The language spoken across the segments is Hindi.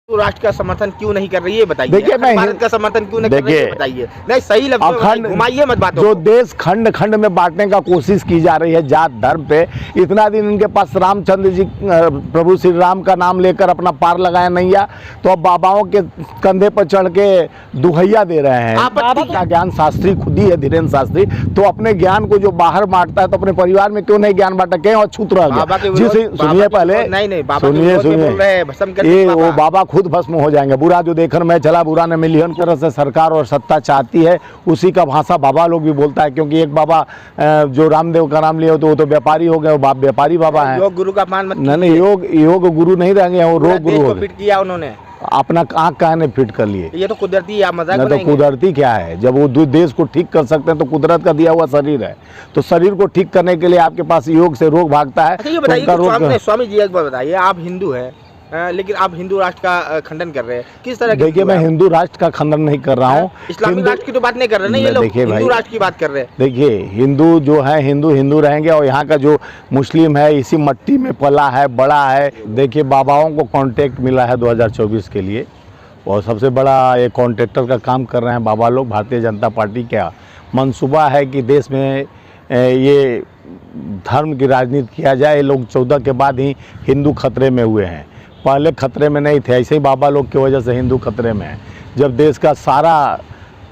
राष्ट्र का समर्थन क्यों नहीं कर रही है बताइए। देखिए, मैं भारत का समर्थन क्यों नहीं कर रही है बताइए। नहीं, सही लफ्ज़ों में घुमाइए मत बातों जो देश खंड खंड में बांटने का कोशिश की जा रही है जात धर्म पे, इतना दिन इनके पास रामचंद्र जी प्रभु श्री राम का नाम लेकर अपना पार लगाया नैया, तो अब बाबाओं के कंधे पर चढ़ के दुहैया दे रहे हैं। आपत्ति का ज्ञान शास्त्री खुद ही है, धीरेन्द्र शास्त्री, तो अपने ज्ञान को जो बाहर बांटता है तो अपने परिवार में क्यों नहीं ज्ञान बांटा, क्यों अछूत रह गया। सुनिए पहले, सुनिए, वो बाबा खुद भस्म हो जाएंगे। बुरा जो देखन में चला बुरा न मिलियन तरह से सरकार और सत्ता चाहती है, उसी का भाषा बाबा लोग भी बोलता है। क्योंकि एक बाबा जो रामदेव का नाम लिया तो वो तो व्यापारी हो गए, वो व्यापारी बाबा है। योग गुरु का अपमान मत नहीं, योग गुरु नहीं रहेंगे, वो रोग गुरु हो फिट किया उन्होंने, अपना आँख कहने फिट कर लिए। ये तो कुदरती है, मजाक नहीं तो कुदरती क्या है, जब वो देश को ठीक कर सकते हैं तो कुदरत का दिया हुआ शरीर है, तो शरीर को ठीक करने के लिए आपके पास योग से रोग भागता है। अच्छा ये बताइए, स्वामी जी एक बार बताइए, आप हिंदू है लेकिन आप हिंदू राष्ट्र का खंडन कर रहे हैं, किस तरह? देखिए, मैं हिंदू राष्ट्र का खंडन नहीं कर रहा हूँ, इस्लामिक राष्ट्र की तो बात नहीं कर रहे ना ये लोग, हिंदू राष्ट्र की बात कर रहे हैं। देखिए, हिंदू जो है हिंदू रहेंगे, और यहाँ का जो मुस्लिम है इसी मट्टी में पला है, बड़ा है। देखिए, बाबाओं को कॉन्ट्रैक्ट मिला है 2024 के लिए, और सबसे बड़ा ये कॉन्ट्रैक्टर का काम कर रहे हैं बाबा लोग। भारतीय जनता पार्टी का मंसूबा है कि देश में ये धर्म की राजनीति किया जाए। लोग 14 के बाद ही हिंदू खतरे में हुए हैं, पहले खतरे में नहीं थे। ऐसे ही बाबा लोग की वजह से हिंदू खतरे में है। जब देश का सारा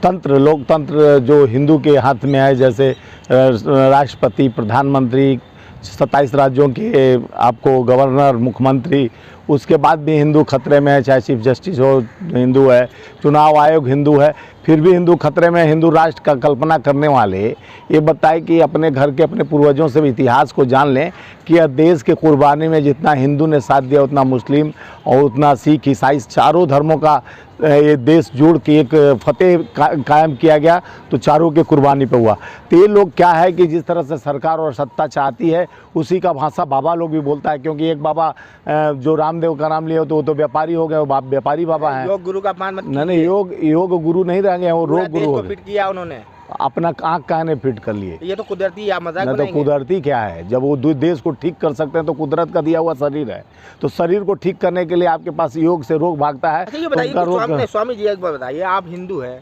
तंत्र, लोकतंत्र जो हिंदू के हाथ में है, जैसे राष्ट्रपति, प्रधानमंत्री, 27 राज्यों के आपको गवर्नर, मुख्यमंत्री, उसके बाद भी हिंदू खतरे में है। चाहे चीफ जस्टिस हो हिंदू है, चुनाव आयोग हिंदू है, फिर भी हिंदू खतरे में। हिंदू राष्ट्र का कल्पना करने वाले ये बताए कि अपने घर के, अपने पूर्वजों से भी इतिहास को जान लें कि यह देश के कुर्बानी में जितना हिंदू ने साथ दिया, उतना मुस्लिम और उतना सिख, ईसाई, चारों धर्मों का ये देश जोड़ के एक फतेह कायम किया गया, तो चारों के कुर्बानी पे हुआ। तो ये लोग क्या है कि जिस तरह से सरकार और सत्ता चाहती है, उसी का भाषा बाबा लोग भी बोलता है। क्योंकि एक बाबा जो रामदेव का नाम लिया तो वो तो व्यापारी हो गए, वो व्यापारी बाबा है। योग गुरु का अपमान मत कीजिए। नहीं, योग गुरु नहीं रहेंगे, वो रोग गुरु हो गए। फिट किया उन्होंने, अपना आँख कहने फिट कर लिए। ये तो कुदरती है, मजाक नहीं तो कुदरती क्या है, जब वो देश को ठीक कर सकते हैं तो कुदरत का दिया हुआ शरीर है, तो शरीर को ठीक करने के लिए आपके पास योग से रोग भागता है। अच्छा ये बताइए, स्वामी जी एक बार बताइए, आप हिंदू है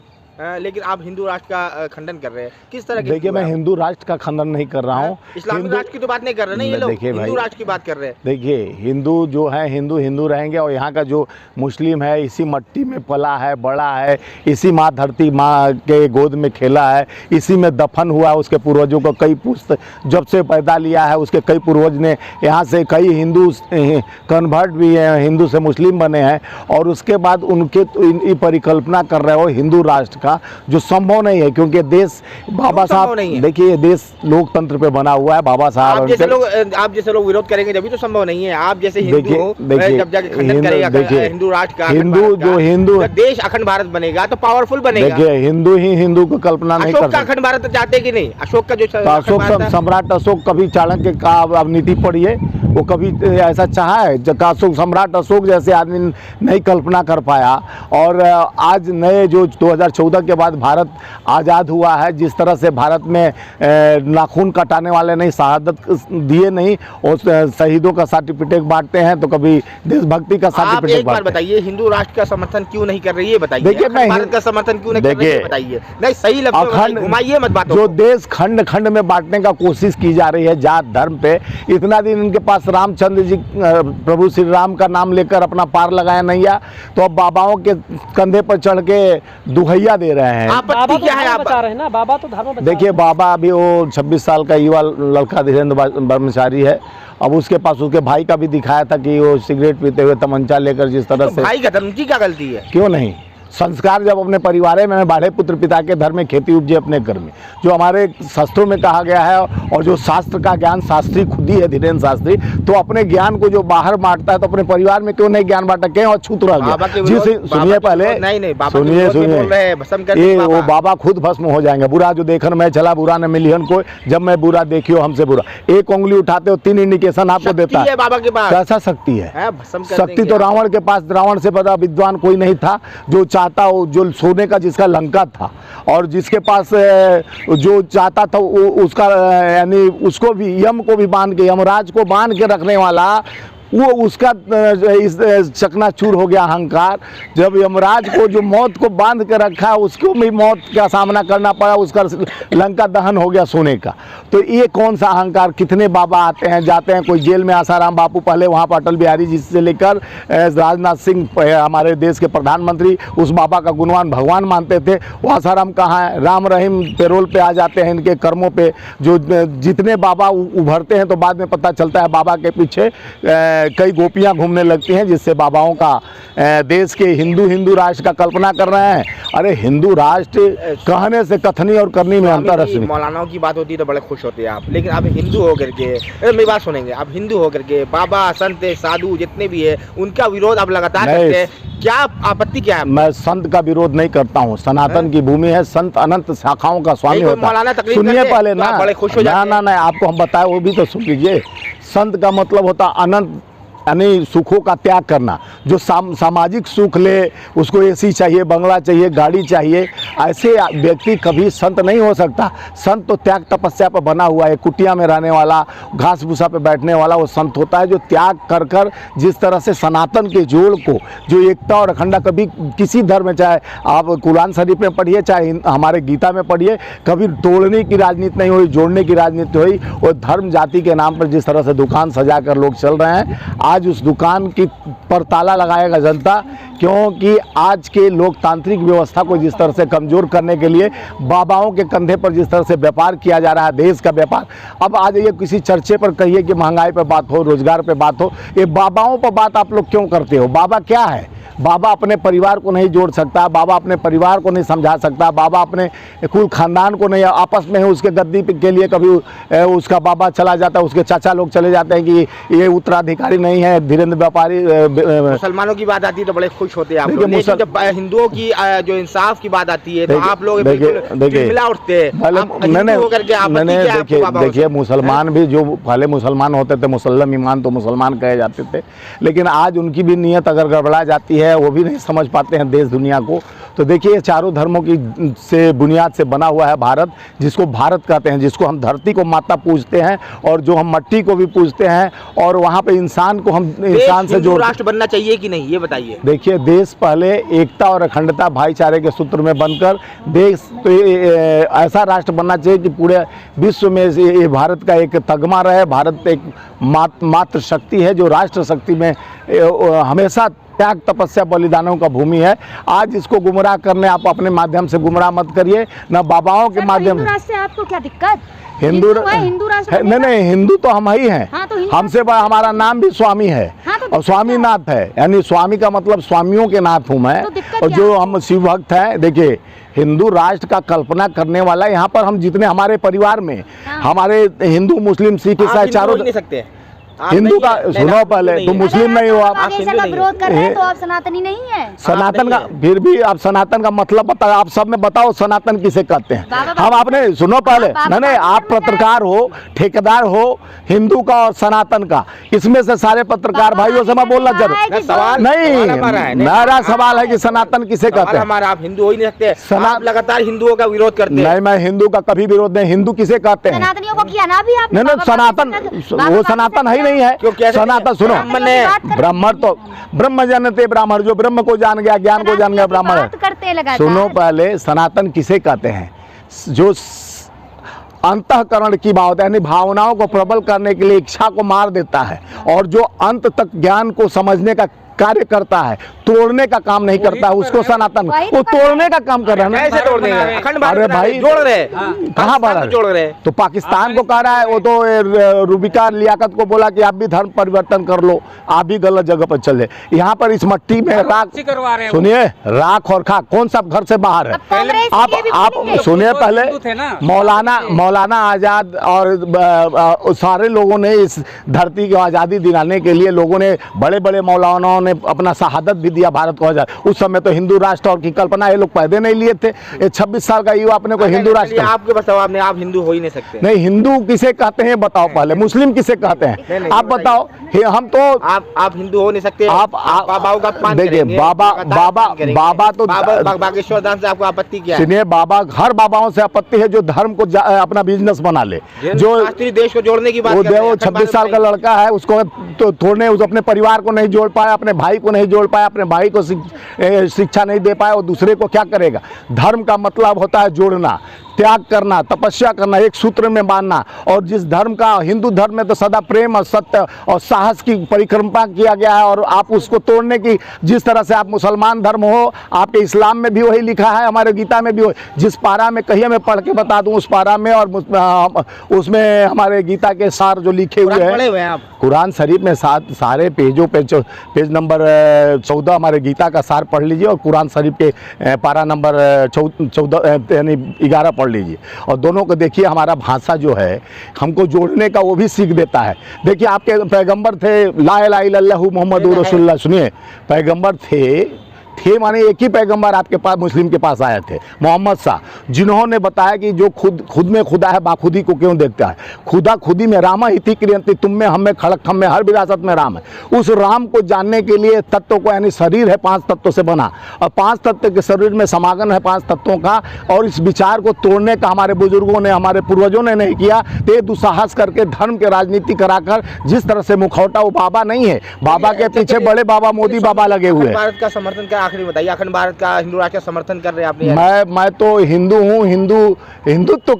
लेकिन आप हिंदू राष्ट्र का खंडन कर रहे हैं, किस तरह? देखिए, मैं हिंदू राष्ट्र का खंडन नहीं कर रहा हूँ, इस्लामिक राष्ट्र की तो बात नहीं कर रहे ना ये लोग, हिंदू राष्ट्र की बात कर रहे हैं। देखिए, हिंदू जो है हिंदू रहेंगे, और यहाँ का जो मुस्लिम है इसी मट्टी में पला है, बड़ा है, इसी माँ धरती माँ के गोद में खेला है, इसी में दफन हुआ है। उसके पूर्वजों को कई पुश्त जब से पैदा लिया है, उसके कई पूर्वज ने यहाँ से कई हिंदू कन्वर्ट भी हैं, हिंदू से मुस्लिम बने हैं, और उसके बाद उनके परिकल्पना कर रहे हो हिंदू राष्ट्र का, जो संभव नहीं है। क्योंकि देश बाबा साहब, देखिए, ये देश लोकतंत्र पे बना हुआ है। बाबा साहब आप जैसे लोग विरोध करेंगे जब भी तो संभव नहीं है। आप जैसे हिंदू हो, जब जाके खंडन करेगा हिंदू राष्ट्र का, हिंदू देश अखंड भारत बनेगा तो पावरफुल बनेगा। देखिए, हिंदू ही हिंदू को कल्पना नहीं कर सकते। अशोक का अखंड भारत चाहते कि नहीं? अशोक का जो सम्राट अशोक, कभी चाणक्य का अब नीति पढ़िए, वो कभी ऐसा चाहा है? अशोक, सम्राट अशोक जैसे आदमी नहीं कल्पना कर पाया। और आज नए जो 2014 के बाद भारत आज़ाद हुआ है, जिस तरह से भारत में नाखून कटाने वाले नहीं, शहादत दिए नहीं, और शहीदों का सर्टिफिकेट बांटते हैं, तो कभी देशभक्ति का सर्टिफिकेट। एक बार बताइए, हिंदू राष्ट्र का समर्थन क्यों नहीं कर रही है बताइए। देखिए, मैं भारत का समर्थन क्यों नहीं कर रही है बताइए। नहीं, सही लफ्ज़ों में घुमाइए मत बातों। जो देश खंड खंड में बांटने का कोशिश की जा रही है जात धर्म पे, इतना दिन इनके पास रामचंद्र जी प्रभु श्री राम का नाम लेकर अपना पार लगाया नैया, तो अब बाबाओं के कंधे पर चढ़ के दुहैया दे रहे हैं। आपत्ति क्या है? आप बता रहे हैं ना, बाबा तो धर्म बचा। देखिए, बाबा अभी वो 26 साल का युवा लड़का धीरेन्द्र ब्रह्मचारी है। अब उसके पास उसके भाई का भी दिखाया था कि वो सिगरेट पीते हुए तमंचा लेकर जिस तरह से। भाई का धर्म की क्या गलती है? क्यों नहीं? संस्कार जब अपने परिवार में बाढ़े पुत्र पिता के धर्म में खेती उपजे अपने घर में, जो हमारे शास्त्रों में कहा गया है, और जो शास्त्र का ज्ञान शास्त्री खुद ही है, धीरेन्द्र शास्त्री, तो अपने ज्ञान को जो बाहर बांटता है तो अपने परिवार में क्यों नहीं ज्ञान बांटा, क्यों अछूत रह गया? सुनिए पहले, सुनिए, वो बाबा खुद भस्म हो जाएंगे। बुरा जो देखन में चला बुरा न मिलियन को, जब मैं बुरा देखियो हमसे बुरा। एक उंगली उठाते हो 3 इंडिकेशन आपको देता है। बाबा के पास कैसा शक्ति है? शक्ति तो रावण के पास, रावण से बड़ा विद्वान कोई नहीं था। जो चाहता हो, जो सोने का जिसका लंका था, और जिसके पास जो चाहता था उसका, यानी उसको भी, यम को भी बांध के, यमराज को बांध के रखने वाला वो उसका इस चकनाचूर हो गया अहंकार। जब यमराज को जो मौत को बांध के रखा, उसको भी मौत का सामना करना पड़ा, उसका लंका दहन हो गया सोने का। तो ये कौन सा अहंकार? कितने बाबा आते हैं जाते हैं, कोई जेल में आसाराम बापू, पहले वहाँ पर अटल बिहारी जी से लेकर राजनाथ सिंह हमारे देश के प्रधानमंत्री उस बाबा का गुणवान भगवान मानते थे। वो आसाराम कहाँ है? राम रहीम पैरोल पे आ जाते हैं इनके कर्मों पे। जो जितने बाबा उभरते हैं तो बाद में पता चलता है बाबा के पीछे कई गोपियां घूमने लगती हैं, जिससे बाबाओं का देश के हिंदू राष्ट्र का कल्पना कर रहे हैं। अरे हिंदू राष्ट्र कहने से कथनी और करनी में अंतर है। मौलानाओं की बात होती है तो बड़े खुश होते हैं आप, लेकिन आप हिंदू होकर के, मेरी बात सुनेंगे, आप हिंदू होकर के बाबा संत साधु जितने भी है उनका विरोध आप लगातार करते हैं, क्या आपत्ति क्या है? मैं संत का विरोध नहीं करता हूँ। सनातन की भूमि है, संत अनंत शाखाओं का स्वामी होता है। सुनिए पहले ना, बड़े खुश हो जाते हैं। ना आपको हम बताए वो भी तो सुन लीजिए। संत का मतलब होता अनंत, यानी सुखों का त्याग करना। जो सामाजिक सुख ले, उसको एसी चाहिए, बंगला चाहिए, गाड़ी चाहिए, ऐसे व्यक्ति कभी संत नहीं हो सकता। संत तो त्याग तपस्या पर बना हुआ है। कुटिया में रहने वाला, घास भूसा पे बैठने वाला वो संत होता है, जो त्याग कर कर जिस तरह से सनातन के जोड़ को, जो एकता और अखंडता, कभी किसी धर्म में, चाहे आप कुरान शरीफ में पढ़िए, चाहे हमारे गीता में पढ़िए, कभी तोड़ने की राजनीति नहीं हुई, जोड़ने की राजनीति हुई। और धर्म जाति के नाम पर जिस तरह से दुकान सजा कर लोग चल रहे हैं, आज उस दुकान की पर ताला लगाएगा जनता, क्योंकि आज के लोकतांत्रिक व्यवस्था को जिस तरह से कमजोर करने के लिए बाबाओं के कंधे पर जिस तरह से व्यापार किया जा रहा है, देश का व्यापार। अब आ जाइए किसी चर्चे पर, कहिए कि महंगाई पर बात हो, रोजगार पर बात हो, ये बाबाओं पर बात आप लोग क्यों करते हो? बाबा क्या है? बाबा अपने परिवार को नहीं जोड़ सकता, बाबा अपने परिवार को नहीं समझा सकता, बाबा अपने कुल खानदान को नहीं, आपस में उसके गद्दी के लिए कभी उसका बाबा चला जाता है, उसके चाचा लोग चले जाते हैं कि ये उत्तराधिकारी नहीं है, धीरेन्द्र व्यापारी। मुसलमानों की बात आती है तो बड़े खुश होते हैं आप लोग, लेकिन जब हिंदुओं की जो इंसाफ की बात आती है तो आप लोग मिला उठते हैं। देखिए मुसलमान भी, जो पहले मुसलमान होते थे, मुसल्लम ईमान तो मुसलमान कहे जाते थे, लेकिन आज उनकी भी नीयत अगर गड़बड़ा जाती है, वो भी नहीं समझ पाते हैं देश दुनिया को। तो देखिए चारों धर्मों की से बुनियाद से बना हुआ है भारत, जिसको भारत कहते हैं, जिसको हम धरती को माता पूजते हैं और जो हम मट्टी को भी पूजते हैं, और वहाँ पे इंसान को हम इंसान से जो राष्ट्र बनना चाहिए कि नहीं, ये बताइए। देखिए देश पहले एकता और अखंडता भाईचारे के सूत्र में बनकर देश तो ऐसा राष्ट्र बनना चाहिए कि पूरे विश्व में ये भारत का एक तगमा रहे। भारत एक मात्र शक्ति है जो राष्ट्र शक्ति में हमेशा त्याग तपस्या बलिदानों का भूमि है। आज इसको गुमराह करने आप अपने माध्यम से गुमराह मत करिए, न बाबाओं के माध्यम से। राष्ट्र से आपको क्या दिक्कत? हिंदू राष्ट्र नहीं, हिंदू तो हम ही हैं। हाँ, तो हमसे बड़ा हमारा नाम भी स्वामी है। हाँ, तो और स्वामीनाथ है, यानी स्वामी का मतलब स्वामियों के नाथ हूँ मैं। तो और जो हम शिव भक्त हैं, देखिए हिंदू राष्ट्र का कल्पना करने वाला यहाँ पर हम जितने हमारे परिवार में, हमारे हिंदू मुस्लिम सिख ईसाई चारों नहीं सकते। हिंदू का सुनो पहले, तुम मुस्लिम नहीं हो, आप विरोध कर रहे हैं तो आप सनातनी नहीं है। सनातन का फिर भी आप सनातन का मतलब बताओ, आप सब में बताओ सनातन किसे कहते हैं। हम आपने सुनो पहले, नहीं आप पत्रकार हो, ठेकेदार हो, हिंदू का और सनातन का, इसमें से सारे पत्रकार भाइयों से मैं बोलना जरूर नहीं। मेरा सवाल है कि सनातन किसे कहते हैं। हमारा आप हिंदू हो ही नहीं सकते, आप लगातार हिंदुओं का विरोध करते हैं। नहीं, मैं हिंदू का कभी विरोध नहीं। हिंदू किसे कहते हैं? सनातनियों को किया ना भी आपने। नहीं, सनातन वो सनातन है नहीं है। सनातन सुनो, ब्राह्मण तो ब्रह्म जानते ब्राह्मण, जो ब्रह्म को जान गया, ज्ञान को जान गया ब्राह्मण है। सुनो पहले, सनातन किसे कहते हैं? जो अंतःकरण की बात है, यानी भावनाओं को प्रबल करने के लिए इच्छा को मार देता है, और जो अंत तक ज्ञान को समझने का कार्य करता है, तोड़ने का काम नहीं करता है, उसको सनातन। वो तोड़ने का काम कर रहा है। अरे भाई जोड़ रहे, कहाँ बढ़ा जोड़ रहे? तो पाकिस्तान को कह रहा है, वो तो रूबिका लियाकत को बोला कि आप भी धर्म परिवर्तन कर लो, आप भी गलत जगह पर चले। यहाँ पर इस मट्टी में राख, सुनिए, राख और खाक, कौन सा घर से बाहर है? आप सुनिए पहले, मौलाना आजाद और सारे लोगों ने इस धरती की आज़ादी दिलाने के लिए लोगों ने, बड़े बड़े मौलानाओं ने, ने अपना शहादत भी दिया भारत को आजाद। उस समय तो हिंदू राष्ट्र और की कल्पना ये लोग पैदे नहीं लिए थे। ये 26 साल का युवा अपने को हिंदू राष्ट्र, आपके पास जवाब नहीं, आप हिंदू हो ही नहीं सकते। नहीं हिंदू किसे कहते हैं बताओ पहले, मुस्लिम किसे कहते हैं आप बताओ। हम तो आप हिंदू हो नहीं सकते। आप बाबाओं का अपमान देखिए, करेंगे, बाबा तो बागेश्वर धाम से आपको आपत्ति क्या है? सुनिए, बाबा हर बाबाओं से आपत्ति है जो धर्म को अपना बिजनेस बना ले, जो देश को जोड़ने की बात वो 26 साल का लड़का है, उसको तो थोड़े उस अपने परिवार को नहीं जोड़ पाया, अपने भाई को नहीं जोड़ पाया, अपने भाई को शिक्षा नहीं दे पाया, और दूसरे को क्या करेगा। धर्म का मतलब होता है जोड़ना, त्याग करना, तपस्या करना, एक सूत्र में बांधना। और जिस धर्म का, हिंदू धर्म में तो सदा प्रेम और सत्य और साहस की परिक्रमा किया गया है, और आप उसको तोड़ने की, जिस तरह से आप मुसलमान धर्म हो, आपके इस्लाम में भी वही लिखा है, हमारे गीता में भी जिस पारा में कहिए मैं पढ़ के बता दूं उस पारा में, और उसमें हमारे गीता के सार जो लिखे हुए हैं कुरान शरीफ में सारे पेजों पे पेज नंबर 14 हमारे गीता का सार पढ़ लीजिए, और कुरान शरीफ के पारा नंबर 14 यानी 11 पढ़ लीजिए, और दोनों को देखिए। हमारा भाषा जो है हमको जोड़ने का वो भी सीख देता है। देखिए, आपके पैगंबर थे ला इलाहा इल्लल्लाहु मुहम्मदुर रसूलुल्लाह, सुनिए, पैगंबर थे माने एक ही पैगंबर आपके पास मुस्लिम के पास आए थे, मोहम्मद शाह, जिन्होंने बताया कि जो खुद में खुदा है बाखुदी को क्यों देखता है। खुदा खुदी में रामा इति क्रियंति, तुम में हम में खड़क हम में, हर विरासत में राम है। उस राम को जानने के लिए तत्वों को, यानी शरीर है 5 तत्वों से बना, और 5 तत्व के शरीर में समागम है 5 तत्वों का, और इस विचार को तोड़ने का हमारे बुजुर्गों ने, हमारे पूर्वजों ने नहीं किया। ते दुस्साहस करके धर्म के राजनीति कराकर जिस तरह से मुखौटा, वो बाबा नहीं है, बाबा के पीछे बड़े बाबा मोदी बाबा लगे हुए हैं। भारत का समर्थन क्या, आखिरी बताइए, अखंड भारत का हिंदू राष्ट्र का समर्थन कर रहे हैं आपने? मैं तो हिंदू हूँ, हिंदुत्व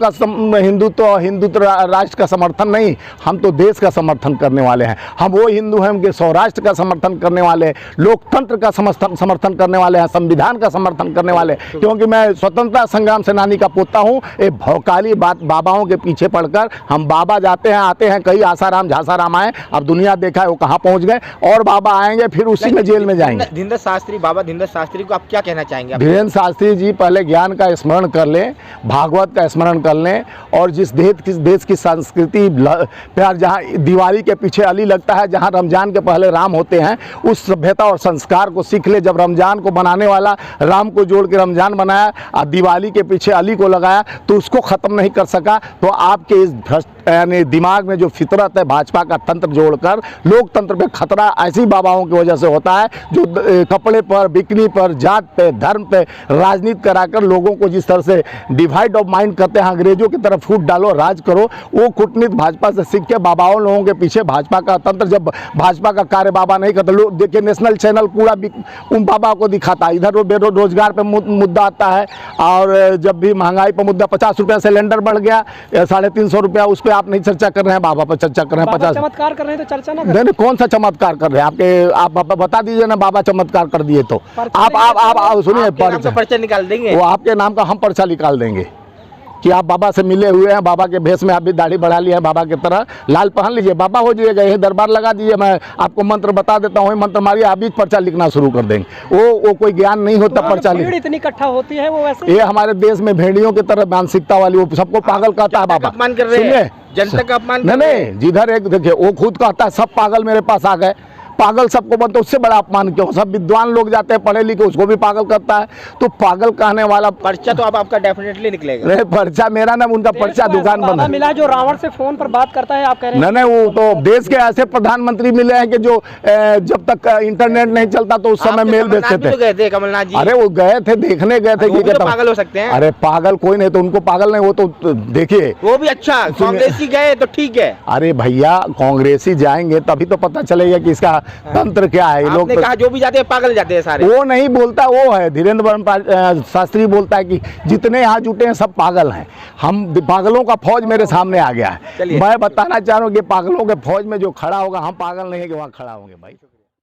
राष्ट्र का समर्थन नहीं, हम तो देश का समर्थन करने वाले हैं। हम वो हिंदू हैं कि स्वराष्ट्र का समर्थन करने वाले हैं, लोकतंत्र का समर्थन करने वाले हैं, संविधान का समर्थन करने वाले हैं, क्योंकि मैं स्वतंत्रता संग्राम सेनानी का पोता हूँ। एक भौकाली बात बाबाओं के पीछे पड़कर हम बाबा जाते हैं आते हैं, कई आसाराम झासाराम आए, अब दुनिया देखा है वो कहाँ पहुँच गए, और बाबा आएंगे फिर उसी में जेल में जाएंगे। धीरेन्द्र शास्त्री, बाबा धीरेन्द्र शास्त्री को आप क्या कहना चाहेंगे? धीरेन्द्र शास्त्री जी पहले ज्ञान का स्मरण कर लें, भागवत का स्मरण कर लें, और जिस देश की संस्कृति प्यार, जहाँ दिवाली के पीछे अली लगता है, जहाँ रमजान के पहले राम होते हैं, उस सभ्यता और संस्कार को सीख ले। जब रमजान को बनाने वाला राम को जोड़ के रमजान बनाया और दिवाली के पीछे अली को लगाया, तो उसको ख़त्म नहीं कर सका। तो आपके इस भ्रष्ट यानी दिमाग में जो फितरत है, भाजपा का तंत्र जोड़कर लोकतंत्र पे खतरा ऐसी बाबाओं की वजह से होता है, जो कपड़े पर, बिकनी पर, जात पे, धर्म पे राजनीति कराकर लोगों को जिस तरह से डिवाइड ऑफ माइंड करते हैं, अंग्रेजों की तरफ फूट डालो, राज करो, वो कूटनीति भाजपा से सीख के बाबाओं लोगों के पीछे भाजपा का तंत्र, जब भाजपा का कार्य बाबा नहीं करते। लोग देखिए, नेशनल चैनल पूरा उन बाबा को दिखाता है। इधर वो बेरोजगार पे मुद्दा आता है, और जब भी महंगाई पर मुद्दा, 50 रुपया सिलेंडर बढ़ गया, 350 रुपया, उस पर आप नहीं चर्चा कर रहे हैं, बाबा पर चर्चा कर रहे हैं। 50 चमत्कार कर रहे हैं तो चर्चा ना नहीं, कौन सा चमत्कार कर रहे हैं आप बता दीजिए ना, बाबा चमत्कार कर दिए तो आप सुनिए, पर्चा निकाल देंगे, वो आपके नाम का हम पर्चा निकाल देंगे कि आप बाबा से मिले हुए हैं, बाबा के भेष में आप भी दाढ़ी बढ़ा लिए हैं, बाबा की तरह लाल पहन लीजिए, बाबा हो जाइएगा, यही दरबार लगा दीजिए, मैं आपको मंत्र बता देता हूँ, मंत्र मारिए, आप भी पर्चा लिखना शुरू कर देंगे। वो कोई ज्ञान नहीं होता पर्चा लिखना। इतनी इकट्ठा होती है वो वैसे, ये हमारे देश में भेड़ियों की तरह मानसिकता वाली, वो सबको पागल कहता है बाबा। अपमान कर रहे हैं, जनता का अपमान। नहीं, जिधर एक देखिए, वो खुद कहता है सब पागल मेरे पास आ गए, पागल सबको बनते, उससे बड़ा अपमान क्यों? सब विद्वान लोग जाते हैं पढ़े लिखे, उसको भी पागल करता है, तो पागल कहने वाला। पर्चा तो अब आपका डेफिनेटली निकलेगा। नहीं, पर्चा मेरा ना, उनका पर्चा दुकान बंद है। मिला जो रावण से फोन पर बात करता है, आप कह रहे हैं? नहीं, वो तो देश के ऐसे प्रधानमंत्री मिले हैं कि जो जब तक इंटरनेट नहीं चलता तो उस समय मेल भेजते थे। गए थे कमलनाथ जी? अरे वो गए थे, देखने गए थे कि पागल हो सकते हैं। अरे पागल कोई नहीं, तो उनको पागल नहीं, वो तो देखिए, वो भी अच्छा कांग्रेसी गए तो ठीक है। अरे भैया, कांग्रेसी जाएंगे तभी तो पता चलेगा कि इसका तंत्र क्या है। लोग कहा जो भी जाते हैं पागल जाते हैं सारे। वो नहीं बोलता, वो है धीरेन्द्र शास्त्री बोलता है कि जितने यहाँ जुटे हैं सब पागल हैं। हम पागलों का फौज मेरे सामने आ गया है। मैं बताना चाह रहा हूँ कि पागलों के फौज में जो खड़ा होगा, हम पागल नहीं है कि वहाँ खड़ा होंगे भाई।